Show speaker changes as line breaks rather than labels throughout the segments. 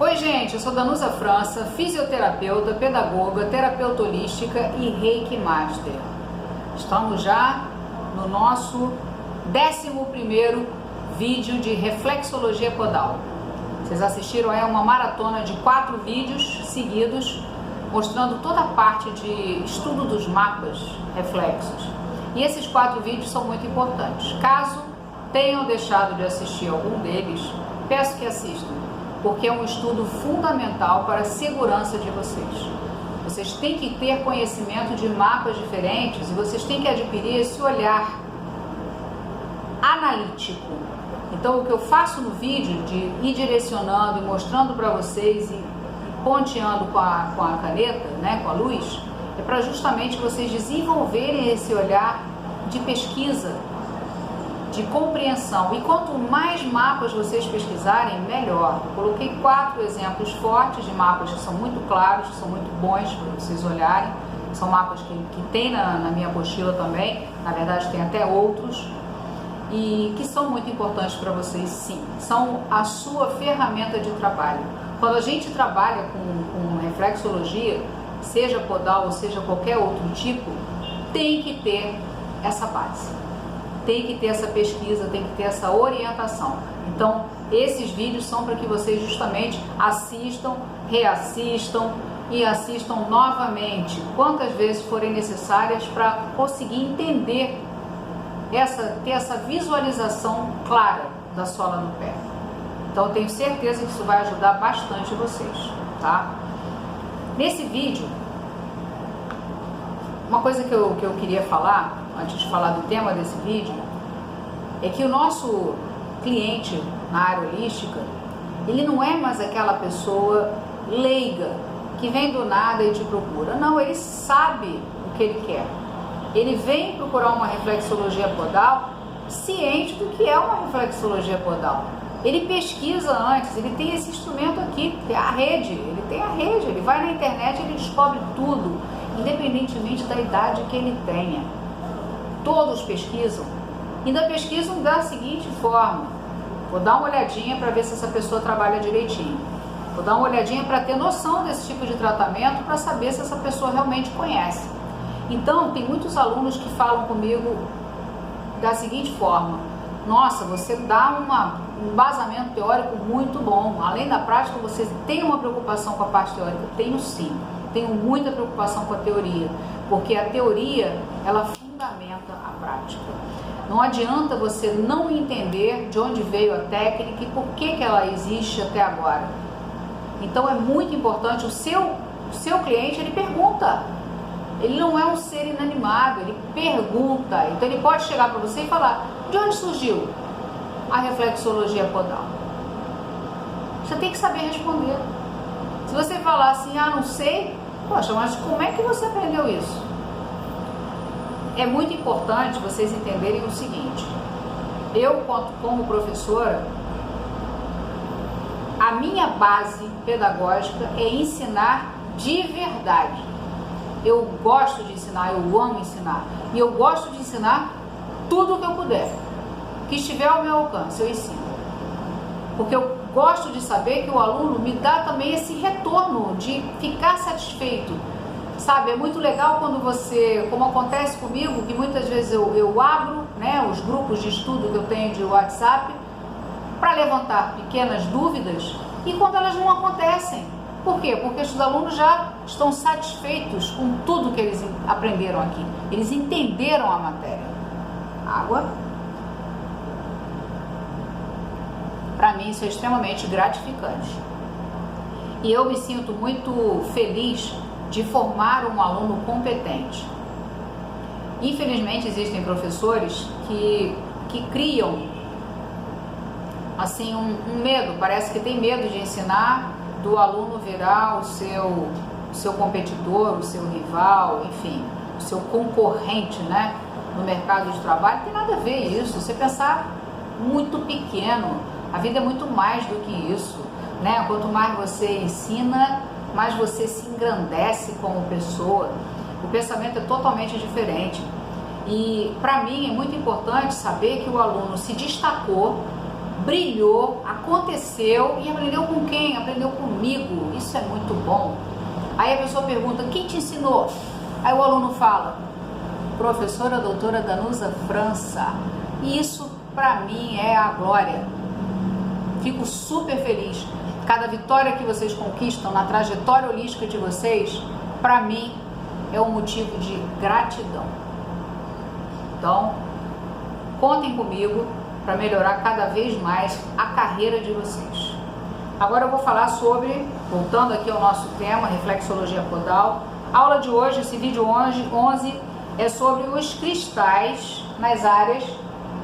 Oi gente, eu sou Danusa França, fisioterapeuta, pedagoga, terapeuta holística e Reiki Master. Estamos já no nosso 11º vídeo de reflexologia podal. Vocês assistiram a uma maratona de 4 vídeos seguidos, mostrando toda a parte de estudo dos mapas reflexos. E esses 4 vídeos são muito importantes. Caso tenham deixado de assistir algum deles, peço que assistam, porque é um estudo fundamental para a segurança de vocês. Vocês têm que ter conhecimento de mapas diferentes e vocês têm que adquirir esse olhar analítico. Então, o que eu faço no vídeo de ir direcionando e mostrando para vocês e ponteando com a caneta, né, com a luz, é para justamente vocês desenvolverem esse olhar de pesquisa, de compreensão. E quanto mais mapas vocês pesquisarem, melhor. Eu coloquei 4 exemplos fortes de mapas que são muito claros, que são muito bons para vocês olharem. São mapas que tem na minha apostila também, na verdade tem até outros, e que são muito importantes para vocês, sim. São a sua ferramenta de trabalho. Quando a gente trabalha com reflexologia, seja podal ou seja qualquer outro tipo, tem que ter essa base. Tem que ter essa pesquisa, tem que ter essa orientação. Então, esses vídeos são para que vocês justamente assistam, reassistam e assistam novamente, quantas vezes forem necessárias, para conseguir entender, ter essa visualização clara da sola no pé. Então, eu tenho certeza que isso vai ajudar bastante vocês, tá? Nesse vídeo, uma coisa que eu queria falar, antes de falar do tema desse vídeo, é que o nosso cliente na área holística, ele não é mais aquela pessoa leiga que vem do nada e te procura. Não, ele sabe o que ele quer. Ele vem procurar uma reflexologia podal ciente do que é uma reflexologia podal. Ele pesquisa antes, ele tem esse instrumento aqui, tem a rede, ele vai na internet e ele descobre tudo, independentemente da idade que ele tenha. Todos pesquisam, ainda pesquisam da seguinte forma: vou dar uma olhadinha para ver se essa pessoa trabalha direitinho, vou dar uma olhadinha para ter noção desse tipo de tratamento, para saber se essa pessoa realmente conhece. Então, tem muitos alunos que falam comigo da seguinte forma: nossa, você dá um embasamento teórico muito bom, além da prática você tem uma preocupação com a parte teórica? Tenho sim, tenho muita preocupação com a teoria, porque a teoria, ela fundamenta a prática. Não adianta você não entender de onde veio a técnica e por que ela existe até agora. Então é muito importante, o seu cliente, ele pergunta. Ele não é um ser inanimado, ele pergunta. Então ele pode chegar para você e falar: de onde surgiu a reflexologia podal? Você tem que saber responder. Se você falar assim: ah, não sei, poxa, mas como é que você aprendeu isso? É muito importante vocês entenderem o seguinte: eu, como professora, a minha base pedagógica é ensinar de verdade. Eu gosto de ensinar, eu amo ensinar, e eu gosto de ensinar tudo o que eu puder, que estiver ao meu alcance, eu ensino, porque eu gosto de saber que o aluno me dá também esse retorno de ficar satisfeito. Sabe, é muito legal quando você, como acontece comigo, que muitas vezes eu abro, né, os grupos de estudo que eu tenho de WhatsApp para levantar pequenas dúvidas, e quando elas não acontecem. Por quê? Porque os alunos já estão satisfeitos com tudo que eles aprenderam aqui. Eles entenderam a matéria. Água. Para mim isso é extremamente gratificante. E eu me sinto muito feliz de formar um aluno competente. Infelizmente existem professores que criam assim um medo, parece que tem medo de ensinar, do aluno virar o seu competidor, o seu rival, enfim, o seu concorrente, né, no mercado de trabalho. Não tem nada a ver isso. Você pensar muito pequeno, a vida é muito mais do que isso, né? Quanto mais você ensina, mais você se engrandece como pessoa. O pensamento é totalmente diferente. E para mim é muito importante saber que o aluno se destacou, brilhou, a aconteceu e aprendeu com quem? Aprendeu comigo. Isso é muito bom. Aí a pessoa pergunta, quem te ensinou? Aí o aluno fala, professora doutora Danusa França. E isso para mim é a glória. Fico super feliz. Cada vitória que vocês conquistam na trajetória holística de vocês, para mim, é um motivo de gratidão. Então, contem comigo para melhorar cada vez mais a carreira de vocês. Agora eu vou falar sobre, voltando aqui ao nosso tema, reflexologia podal. A aula de hoje, esse vídeo 11, é sobre os cristais nas áreas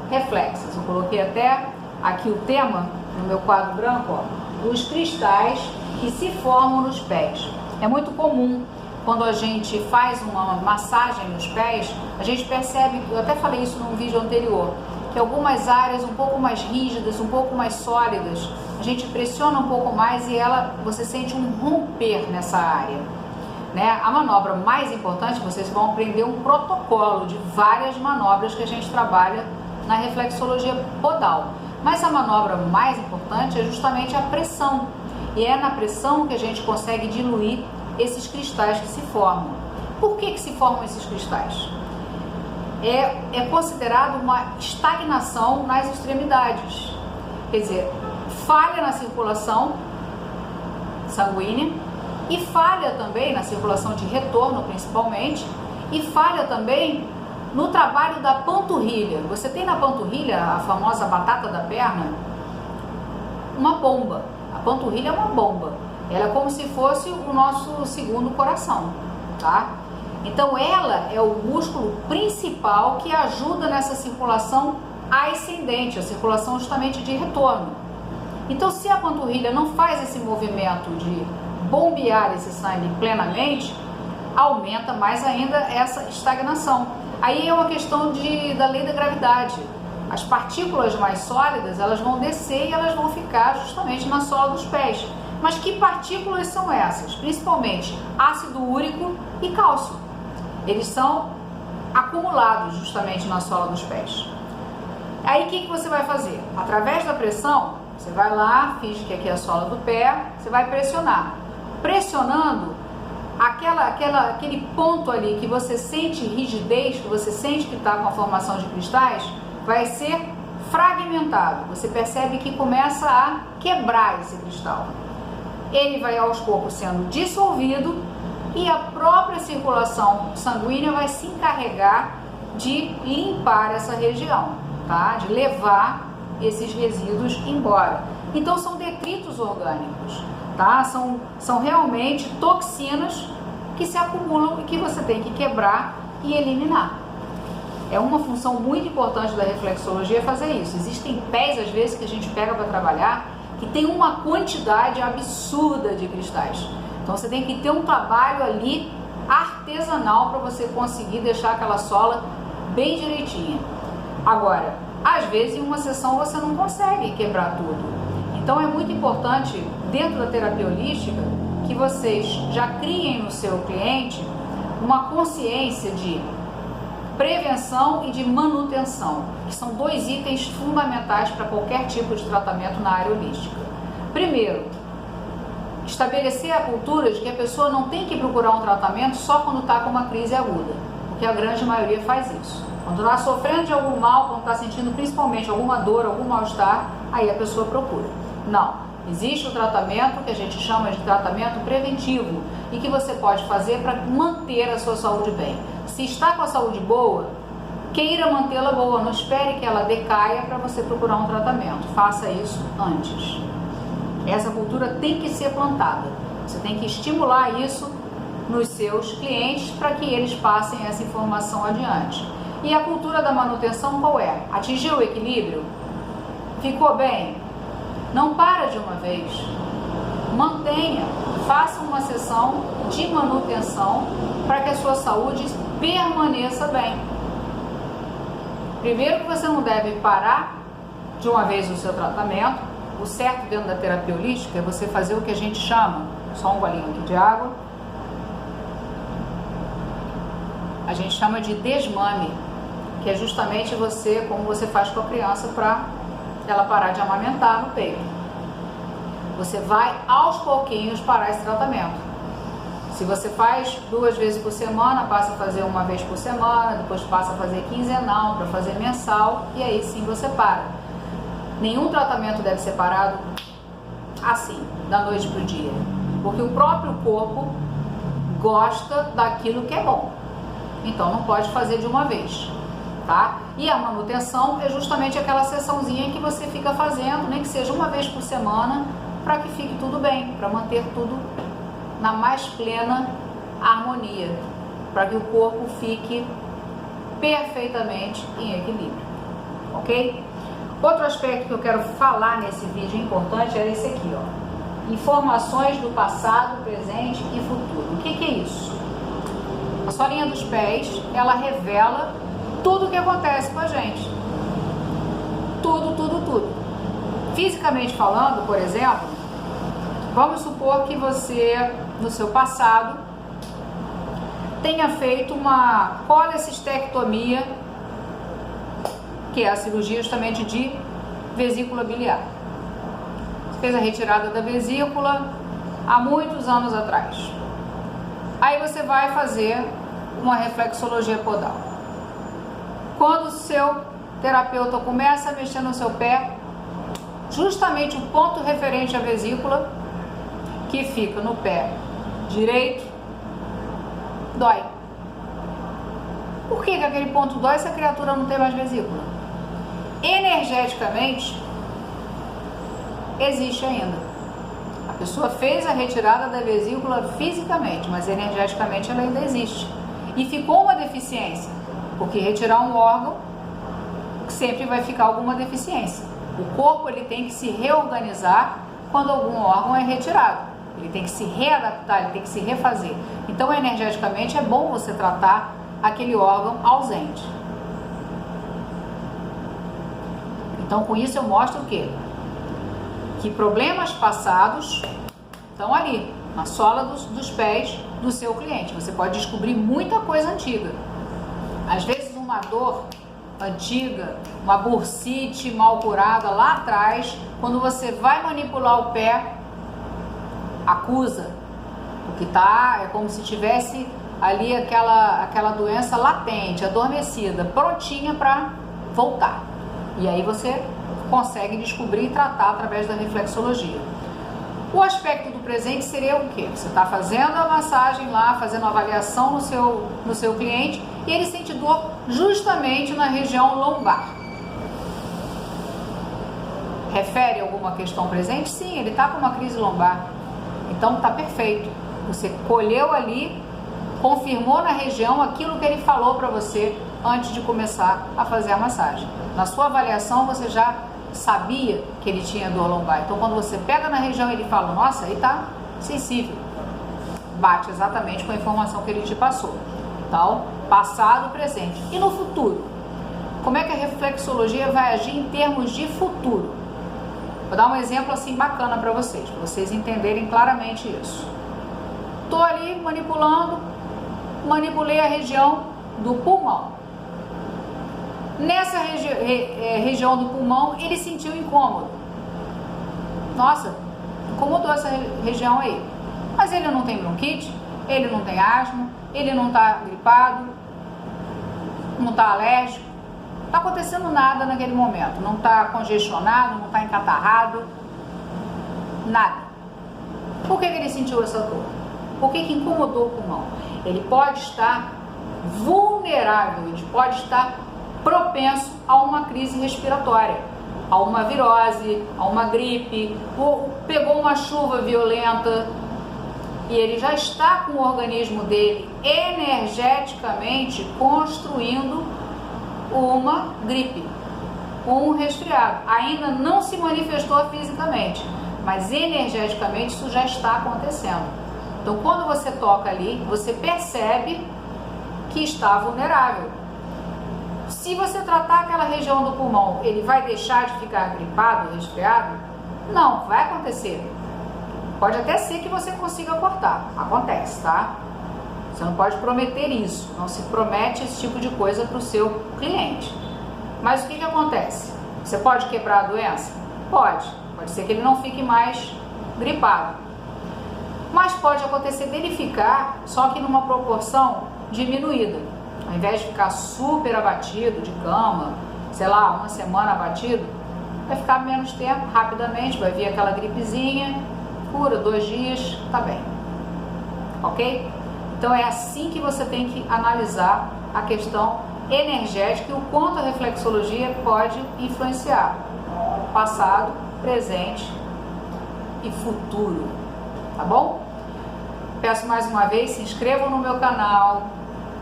reflexas. Eu coloquei até aqui o tema no meu quadro branco, ó, os cristais que se formam nos pés. É muito comum quando a gente faz uma massagem nos pés, a gente percebe, eu até falei isso num vídeo anterior, que algumas áreas um pouco mais rígidas, um pouco mais sólidas, a gente pressiona um pouco mais e você sente um romper nessa área. Né? A manobra mais importante, vocês vão aprender um protocolo de várias manobras que a gente trabalha na reflexologia podal. Mas a manobra mais importante é justamente a pressão. E é na pressão que a gente consegue diluir esses cristais que se formam. Por que se formam esses cristais? É considerado uma estagnação nas extremidades. Quer dizer, falha na circulação sanguínea e falha também na circulação de retorno, principalmente, e falha também no trabalho da panturrilha. Você tem na panturrilha, a famosa batata da perna, uma bomba. A panturrilha é uma bomba. Ela é como se fosse o nosso segundo coração, tá? Então ela é o músculo principal que ajuda nessa circulação ascendente, a circulação justamente de retorno. Então se a panturrilha não faz esse movimento de bombear esse sangue plenamente, aumenta mais ainda essa estagnação. Aí é uma questão da lei da gravidade. As partículas mais sólidas, elas vão descer e elas vão ficar justamente na sola dos pés. Mas que partículas são essas? Principalmente ácido úrico e cálcio. Eles são acumulados justamente na sola dos pés. Aí o que você vai fazer? Através da pressão, você vai lá, finge que aqui é a sola do pé, você vai pressionar. Pressionando, aquele ponto ali que você sente rigidez, que você sente que está com a formação de cristais, vai ser fragmentado. Você percebe que começa a quebrar esse cristal. Ele vai aos poucos sendo dissolvido e a própria circulação sanguínea vai se encarregar de limpar essa região, tá? De levar esses resíduos embora. Então são detritos orgânicos, tá? São realmente toxinas que se acumulam e que você tem que quebrar e eliminar. É uma função muito importante da reflexologia fazer isso. Existem pés, às vezes, que a gente pega para trabalhar que tem uma quantidade absurda de cristais. Então você tem que ter um trabalho ali artesanal para você conseguir deixar aquela sola bem direitinha. Agora, às vezes em uma sessão você não consegue quebrar tudo. Então é muito importante, dentro da terapia holística, que vocês já criem no seu cliente uma consciência de prevenção e de manutenção, que são dois itens fundamentais para qualquer tipo de tratamento na área holística. Primeiro, estabelecer a cultura de que a pessoa não tem que procurar um tratamento só quando está com uma crise aguda, porque a grande maioria faz isso. Quando está sofrendo de algum mal, quando está sentindo principalmente alguma dor, algum mal-estar, aí a pessoa procura. Não. Existe o tratamento que a gente chama de tratamento preventivo e que você pode fazer para manter a sua saúde bem. Se está com a saúde boa, queira mantê-la boa, não espere que ela decaia para você procurar um tratamento. Faça isso antes. Essa cultura tem que ser plantada. Você tem que estimular isso nos seus clientes para que eles passem essa informação adiante. E a cultura da manutenção qual é? Atingiu o equilíbrio? Ficou bem? Não para de uma vez, mantenha, faça uma sessão de manutenção para que a sua saúde permaneça bem. Primeiro que você não deve parar de uma vez o seu tratamento. O certo dentro da terapia holística é você fazer o que a gente chama, só um golinho aqui de água, a gente chama de desmame, que é justamente você, como você faz com a criança para ela parar de amamentar no peito. você vai aos pouquinhos parar esse tratamento. Se você faz 2 vezes por semana, passa a fazer 1 vez por semana, depois passa a fazer quinzenal, para fazer mensal, e aí sim você para. Nenhum tratamento deve ser parado assim, da noite para o dia, porque o próprio corpo gosta daquilo que é bom, então não pode fazer de uma vez, tá? E a manutenção é justamente aquela sessãozinha que você fica fazendo, nem que seja 1 vez por semana, para que fique tudo bem, para manter tudo na mais plena harmonia, para que o corpo fique perfeitamente em equilíbrio, ok? Outro aspecto que eu quero falar nesse vídeo importante é esse aqui, ó. Informações do passado, presente e futuro. O que é isso? A solinha dos pés, ela revela tudo o que acontece com a gente. Tudo, tudo, tudo. Fisicamente falando, por exemplo, vamos supor que você, no seu passado, tenha feito uma colecistectomia, que é a cirurgia justamente de vesícula biliar. Você fez a retirada da vesícula há muitos anos atrás. Aí você vai fazer uma reflexologia podal. Quando o seu terapeuta começa a mexer no seu pé, justamente o ponto referente à vesícula, que fica no pé direito, dói. Por que aquele ponto dói se a criatura não tem mais vesícula? Energeticamente, existe ainda. A pessoa fez a retirada da vesícula fisicamente, mas energeticamente ela ainda existe. E ficou uma deficiência, porque retirar um órgão sempre vai ficar alguma deficiência. O corpo ele tem que se reorganizar quando algum órgão é retirado. Ele tem que se readaptar, ele tem que se refazer. Então, energeticamente, é bom você tratar aquele órgão ausente. Então, com isso eu mostro o quê? Que problemas passados estão ali, na sola dos pés do seu cliente. Você pode descobrir muita coisa antiga. Às vezes uma dor antiga, uma bursite mal curada lá atrás, quando você vai manipular o pé, acusa, porque é como se tivesse ali aquela doença latente, adormecida, prontinha para voltar. E aí você consegue descobrir e tratar através da reflexologia. O aspecto do presente seria o quê? Você está fazendo a massagem lá, fazendo a avaliação no seu cliente e ele sente dor justamente na região lombar. Refere a alguma questão presente? Sim, ele está com uma crise lombar. Então está perfeito. Você colheu ali, confirmou na região aquilo que ele falou para você antes de começar a fazer a massagem. Na sua avaliação você já sabia que ele tinha dor lombar. Então quando você pega na região ele fala, nossa, aí está sensível. Bate exatamente com a informação que ele te passou. Então, passado, presente. E no futuro? Como é que a reflexologia vai agir em termos de futuro? Vou dar um exemplo assim bacana para vocês entenderem claramente isso. Estou ali manipulei a região do pulmão. Nessa região do pulmão, ele sentiu incômodo. Nossa, incomodou essa região aí. Mas ele não tem bronquite, ele não tem asma, ele não está gripado, não está alérgico. Não está acontecendo nada naquele momento. Não está congestionado, não está encatarrado, nada. Por que ele sentiu essa dor? Por que incomodou o pulmão? Ele pode estar vulnerável, ele pode estar propenso a uma crise respiratória, a uma virose, a uma gripe, ou pegou uma chuva violenta e ele já está com o organismo dele energeticamente construindo uma gripe, um resfriado. Ainda não se manifestou fisicamente, mas energeticamente isso já está acontecendo. Então quando você toca ali, você percebe que está vulnerável. Se você tratar aquela região do pulmão, ele vai deixar de ficar gripado, resfriado? Não, vai acontecer. Pode até ser que você consiga cortar, acontece, tá? Você não pode prometer isso, não se promete esse tipo de coisa para o seu cliente. Mas o que acontece? Você pode quebrar a doença? Pode ser que ele não fique mais gripado. Mas pode acontecer dele ficar, só que numa proporção diminuída. Ao invés de ficar super abatido de cama, sei lá, uma semana abatido, vai ficar menos tempo, rapidamente, vai vir aquela gripezinha, cura 2 dias, tá bem. Ok? Então é assim que você tem que analisar a questão energética e o quanto a reflexologia pode influenciar passado, presente e futuro, tá bom? Peço mais uma vez, se inscrevam no meu canal,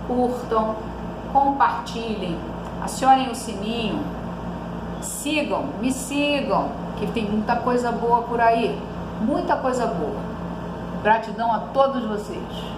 curtam, compartilhem, acionem o sininho, me sigam, que tem muita coisa boa por aí, muita coisa boa. Gratidão a todos vocês.